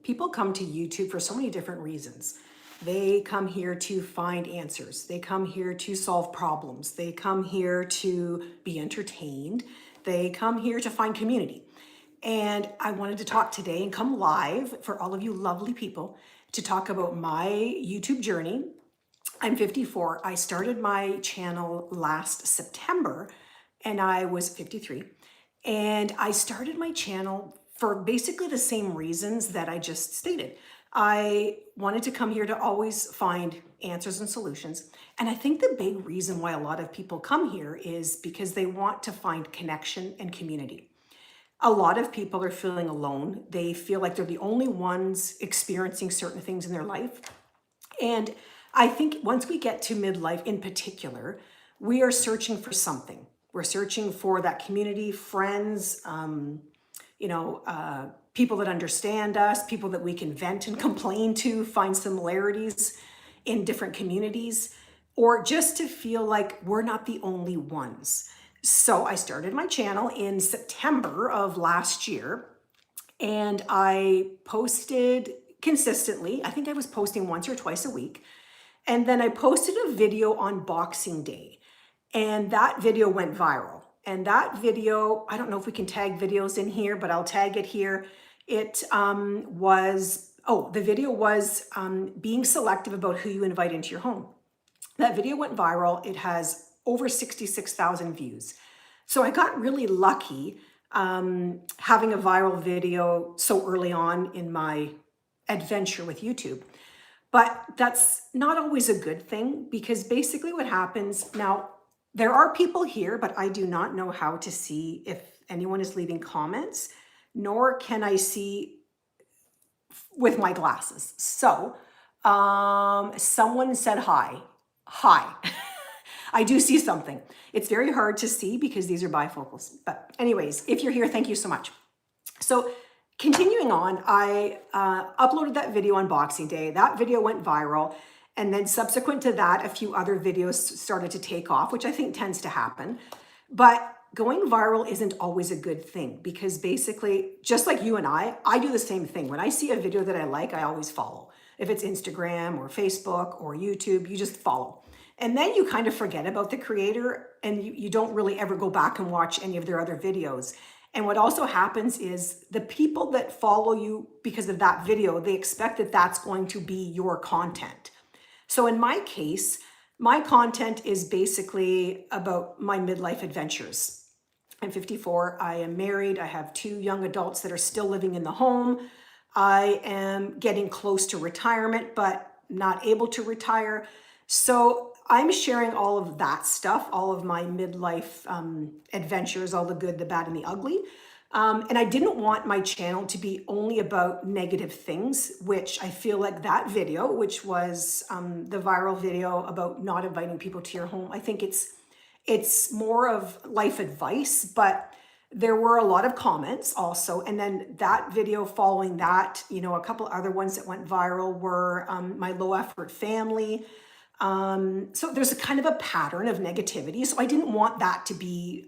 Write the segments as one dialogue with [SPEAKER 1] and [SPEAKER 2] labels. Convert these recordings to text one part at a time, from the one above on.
[SPEAKER 1] People come to YouTube for so many different reasons. They come here to find answers. They come here to solve problems. They come here to be entertained. They come here to find community. And I wanted to talk today and come live for all of you lovely people to talk about my YouTube journey. I'm 54. I started my channel last September and I was 53. And I started my channel for basically the same reasons that I just stated. I wanted to come here to always find answers and solutions. And I think the big reason why a lot of people come here is because they want to find connection and community. A lot of people are feeling alone. They feel like they're the only ones experiencing certain things in their life. And I think once we get to midlife in particular, we are searching for something. We're searching for that community, friends, people that understand us, people that we can vent and complain to, find similarities in different communities, or just to feel like we're not the only ones. So I started my channel in September of last year, and I posted consistently. I think I was posting once or twice a week. And then I posted a video on Boxing Day, and that video went viral. And that video, I don't know if we can tag videos in here, but I'll tag it here. The video was being selective about who you invite into your home. That video went viral. It has over 66,000 views. So I got really lucky having a viral video so early on in my adventure with YouTube. But that's not always a good thing, because basically what happens now, there are people here, but I do not know how to see if anyone is leaving comments, nor can I see with my glasses. So someone said hi. Hi. I do see something. It's very hard to see because these are bifocals. But anyways, if you're here, thank you so much. So continuing on, I uploaded that video on Boxing Day. That video went viral. And then subsequent to that, a few other videos started to take off, which I think tends to happen. But going viral isn't always a good thing, because basically, just like you and I do the same thing. When I see a video that I like, I always follow. If it's Instagram or Facebook or YouTube, you just follow. And then you kind of forget about the creator, and you don't really ever go back and watch any of their other videos. And what also happens is the people that follow you because of that video, they expect that that's going to be your content. So in my case, my content is basically about my midlife adventures. I'm 54, I am married, I have 2 young adults that are still living in the home. I am getting close to retirement, but not able to retire. So I'm sharing all of that stuff, all of my midlife adventures, all the good, the bad, and the ugly. And I didn't want my channel to be only about negative things, which I feel like that video, which was the viral video about not inviting people to your home, I think it's more of life advice, but there were a lot of comments also. And then that video following that, a couple other ones that went viral were my low effort family. So there's a kind of a pattern of negativity. So I didn't want that to be,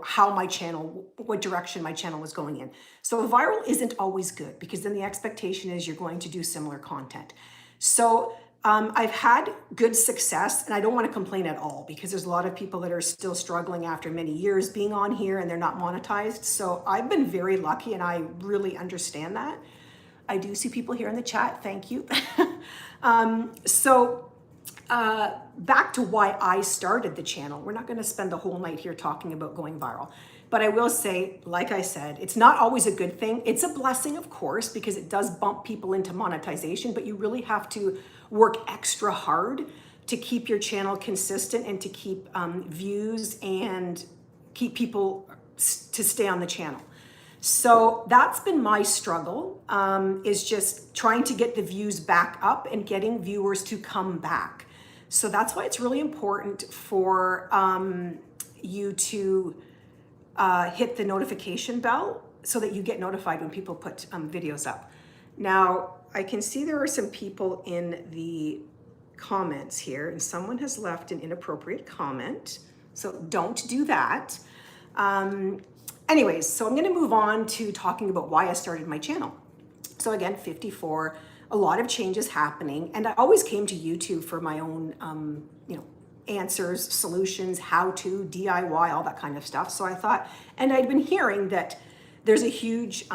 [SPEAKER 1] how my channel, what direction my channel was going in. So viral isn't always good, because then the expectation is you're going to do similar content. So I've had good success, and I don't want to complain at all, because there's a lot of people that are still struggling after many years being on here and they're not monetized. So I've been very lucky, and I really understand that. I do see people here in the chat. Thank you. Back to why I started the channel. We're not going to spend the whole night here talking about going viral, but I will say, like I said, it's not always a good thing. It's a blessing, of course, because it does bump people into monetization, but you really have to work extra hard to keep your channel consistent and to keep views and keep people to stay on the channel. So that's been my struggle, is just trying to get the views back up and getting viewers to come back. So that's why it's really important for you to hit the notification bell so that you get notified when people put videos up. Now, I can see there are some people in the comments here, and someone has left an inappropriate comment. So don't do that. Anyways, so I'm going to move on to talking about why I started my channel. So again, 54, a lot of changes happening. And I always came to YouTube for my own, answers, solutions, how to, DIY, all that kind of stuff. So I thought, and I'd been hearing that there's a huge,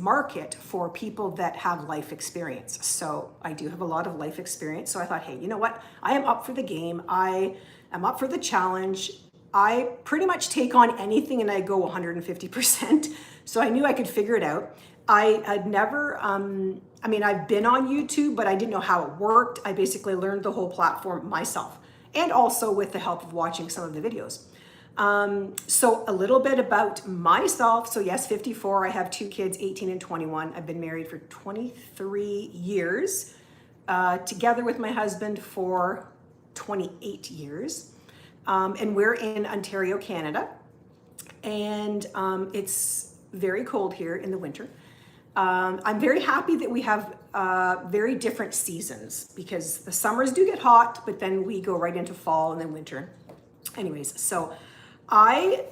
[SPEAKER 1] market for people that have life experience. So I do have a lot of life experience. So I thought, hey, you know what? I am up for the game. I am up for the challenge. I pretty much take on anything and I go 150%. So I knew I could figure it out. I had never, I've been on YouTube, but I didn't know how it worked. I basically learned the whole platform myself, and also with the help of watching some of the videos. So a little bit about myself. So yes, 54, I have 2 kids, 18 and 21. I've been married for 23 years, together with my husband for 28 years. And we're in Ontario, Canada. And it's very cold here in the winter. I'm very happy that we have very different seasons, because the summers do get hot, but then we go right into fall and then winter. Anyways, so I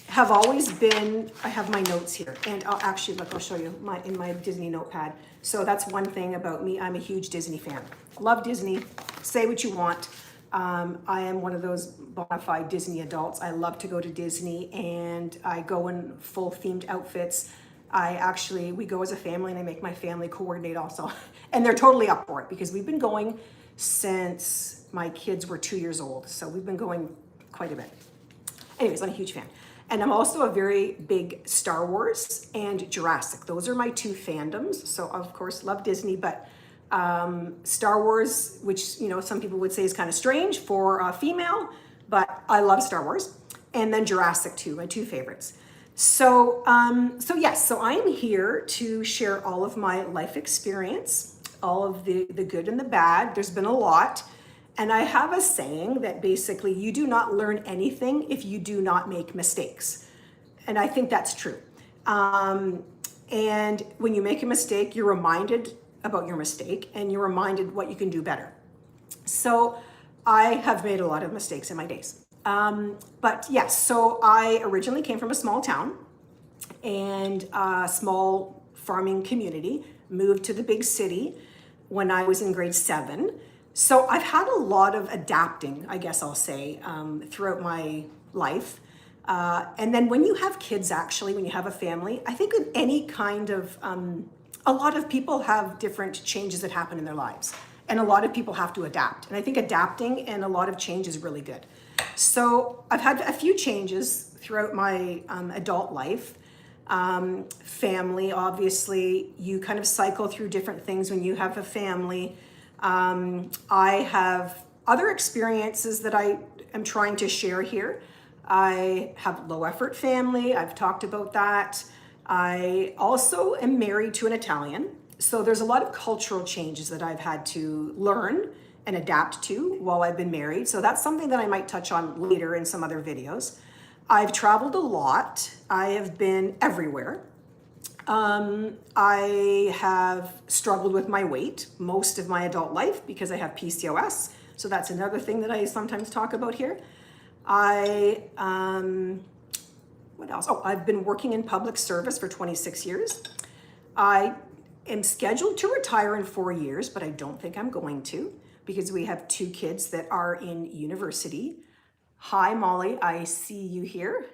[SPEAKER 1] have always been, I have my notes here, and I'll show you in my Disney notepad. So that's one thing about me. I'm a huge Disney fan. Love Disney. Say what you want. I am one of those bona fide Disney adults. I love to go to Disney, and I go in full themed outfits. We go as a family, and I make my family coordinate also. And they're totally up for it, because we've been going since my kids were 2 years old. So we've been going quite a bit. Anyways, I'm a huge fan. And I'm also a very big Star Wars and Jurassic. Those are my 2 fandoms. So of course, love Disney, but Star Wars, which, some people would say is kind of strange for a female, but I love Star Wars. And then Jurassic too, my 2 favorites. So I am here to share all of my life experience, all of the good and the bad. There's been a lot. And I have a saying that basically you do not learn anything if you do not make mistakes. And I think that's true. And when you make a mistake, you're reminded about your mistake, and you're reminded what you can do better. So I have made a lot of mistakes in my days. But yes, so I originally came from a small town and a small farming community, moved to the big city when I was in grade 7. So I've had a lot of adapting, I guess I'll say, throughout my life. And then when you have kids, actually, when you have a family, I think in any kind of, a lot of people have different changes that happen in their lives. And a lot of people have to adapt. And I think adapting and a lot of change is really good. So I've had a few changes throughout my adult life. Family, obviously, you kind of cycle through different things when you have a family. I have other experiences that I am trying to share here. I have low effort family. I've talked about that. I also am married to an Italian. So there's a lot of cultural changes that I've had to learn and adapt to while I've been married. So that's something that I might touch on later in some other videos. I've traveled a lot. I have been everywhere. I have struggled with my weight most of my adult life because I have PCOS. So that's another thing that I sometimes talk about here. What else? Oh, I've been working in public service for 26 years. I am scheduled to retire in 4 years, but I don't think I'm going to, because we have 2 kids that are in university. Hi, Molly, I see you here.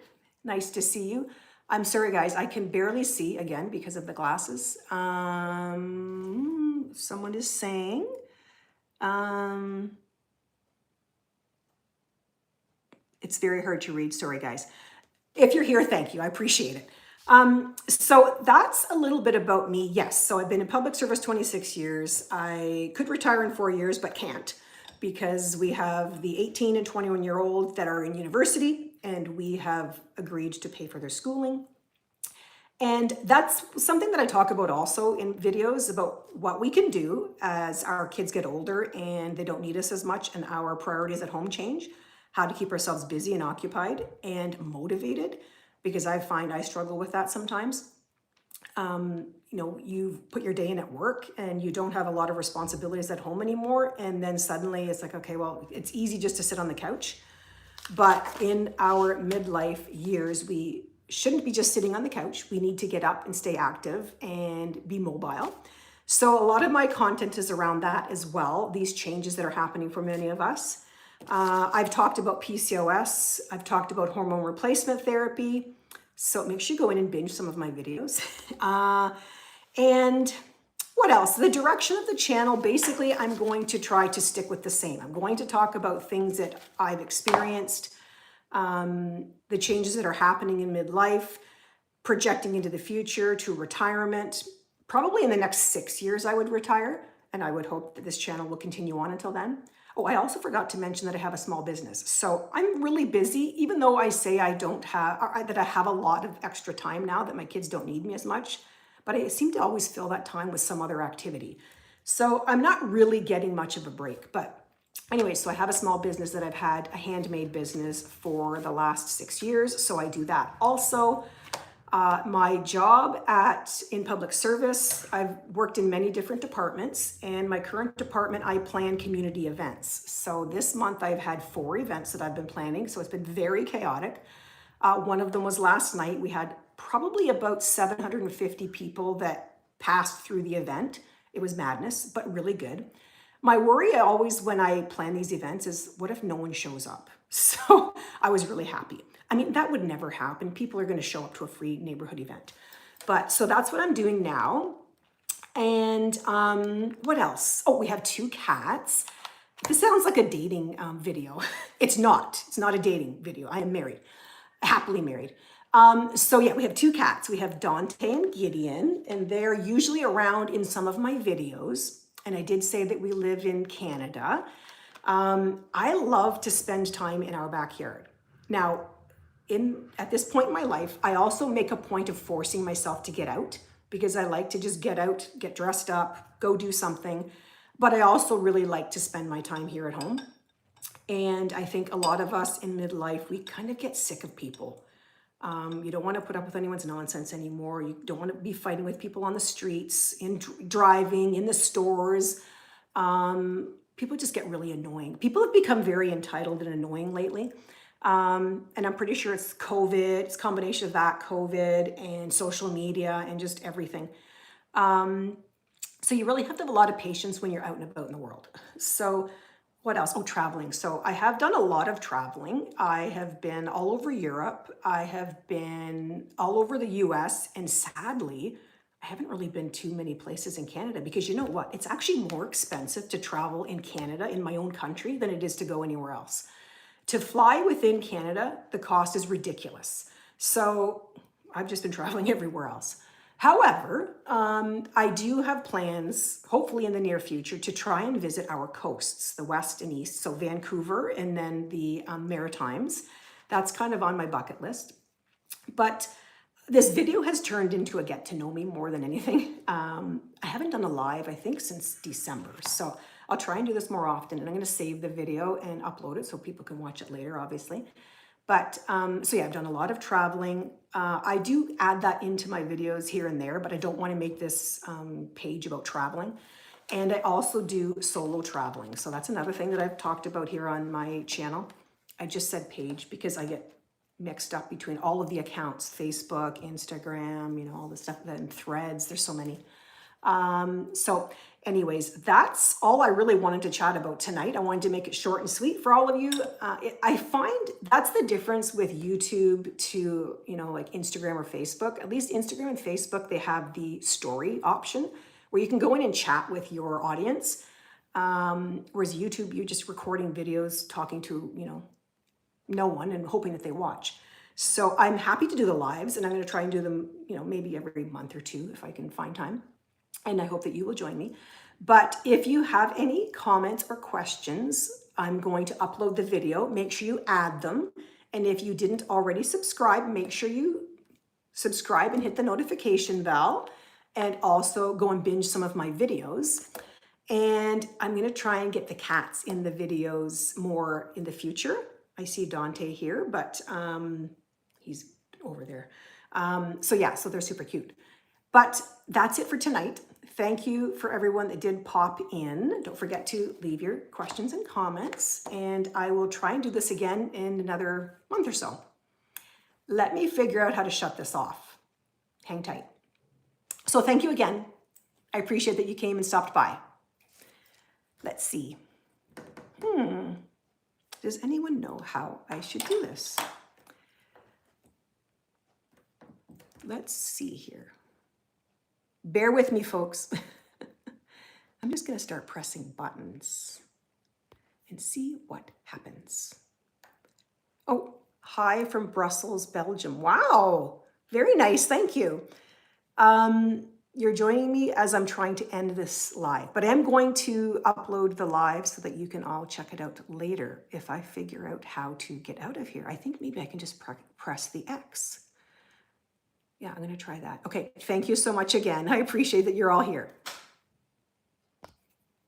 [SPEAKER 1] Nice to see you. I'm sorry, guys, I can barely see, again, because of the glasses. Someone is saying, it's very hard to read, sorry, guys. If you're here, thank you, I appreciate it. So that's a little bit about me. Yes, so I've been in public service 26 years. I could retire in 4 years, but can't, because we have the 18 and 21-year-olds that are in university, and we have agreed to pay for their schooling. And that's something that I talk about also in videos about what we can do as our kids get older and they don't need us as much and our priorities at home change, how to keep ourselves busy and occupied and motivated, because I find I struggle with that sometimes. You put your day in at work and you don't have a lot of responsibilities at home anymore. And then suddenly it's like, okay, well, it's easy just to sit on the couch. But in our midlife years, we shouldn't be just sitting on the couch. We need to get up and stay active and be mobile. So a lot of my content is around that as well, these changes that are happening for many of us. I've talked about PCOS. I've talked about hormone replacement therapy. So make sure you go in and binge some of my videos. And what else? The direction of the channel, basically, I'm going to try to stick with the same. I'm going to talk about things that I've experienced, the changes that are happening in midlife, projecting into the future to retirement. Probably in the next 6 years, I would retire, and I would hope that this channel will continue on until then. Oh, I also forgot to mention that I have a small business. So I'm really busy, even though I say I don't have, that I have a lot of extra time now, that my kids don't need me as much, but I seem to always fill that time with some other activity. So I'm not really getting much of a break. But anyway, so I have a small business that I've had, a handmade business for the last 6 years. So I do that also. My job in public service, I've worked in many different departments, and my current department, I plan community events. So this month I've had 4 events that I've been planning. So it's been very chaotic. One of them was last night. We had probably about 750 people that passed through the event. It was madness, but really good. My worry always when I plan these events is, what if no one shows up? So I was really happy. I mean, that would never happen. People are going to show up to a free neighborhood event. But so that's what I'm doing now. And what else? Oh, we have 2 cats. This sounds like a dating video. It's not. It's not a dating video. I am married, happily married. So yeah, we have 2 cats. We have Dante and Gideon, and they're usually around in some of my videos. And I did say that we live in Canada. I love to spend time in our backyard. Now, at this point in my life, I also make a point of forcing myself to get out, because I like to just get out, get dressed up, go do something. But I also really like to spend my time here at home. And I think a lot of us in midlife, we kind of get sick of people. You don't want to put up with anyone's nonsense anymore. You don't want to be fighting with people on the streets, driving, in the stores. People just get really annoying. People have become very entitled and annoying lately. And I'm pretty sure it's COVID, it's a combination of that, COVID and social media and just everything. So you really have to have a lot of patience when you're out and about in the world. So what else? Oh, traveling. So I have done a lot of traveling. I have been all over Europe. I have been all over the US. And sadly, I haven't really been too many places in Canada, because you know what? It's actually more expensive to travel in Canada, in my own country, than it is to go anywhere else. To fly within Canada, the cost is ridiculous. So I've just been traveling everywhere else. However, I do have plans, hopefully in the near future, to try and visit our coasts, the west and east. So Vancouver and then the Maritimes. That's kind of on my bucket list. But this video has turned into a get to know me more than anything. I haven't done a live, I think, since December. So I'll try and do this more often, and I'm going to save the video and upload it so people can watch it later, obviously. But so yeah, I've done a lot of traveling. I do add that into my videos here and there, but I don't want to make this page about traveling. And I also do solo traveling. So that's another thing that I've talked about here on my channel. I just said page because I get mixed up between all of the accounts, Facebook, Instagram, you know, all the stuff, then Threads, there's so many. So anyways, that's all I really wanted to chat about tonight. I wanted to make it short and sweet for all of you. I find that's the difference with YouTube to, you know, like Instagram or Facebook. At least Instagram and Facebook, they have the story option where you can go in and chat with your audience. Whereas YouTube, you're just recording videos, talking to, you know, no one and hoping that they watch. So I'm happy to do the lives, and I'm going to try and do them, you know, maybe every month or 2 if I can find time. And I hope that you will join me. But if you have any comments or questions, I'm going to upload the video. Make sure you add them. And if you didn't already subscribe, make sure you subscribe and hit the notification bell, and also go and binge some of my videos. And I'm going to try and get the cats in the videos more in the future. I see Dante here, but he's over there. So yeah, so they're super cute. But that's it for tonight. Thank you for everyone that did pop in. Don't forget to leave your questions and comments, and I will try and do this again in another month or so. Let me figure out how to shut this off. Hang tight. So thank you again. I appreciate that you came and stopped by. Let's see. Does anyone know how I should do this? Let's see here. Bear with me, folks. I'm just going to start pressing buttons and see what happens. Oh, hi from Brussels, Belgium. Wow, very nice. Thank you. You're joining me as I'm trying to end this live, but I'm going to upload the live so that you can all check it out later if I figure out how to get out of here. I think maybe I can just press the X. Yeah, I'm going to try that. Okay, thank you so much again. I appreciate that you're all here.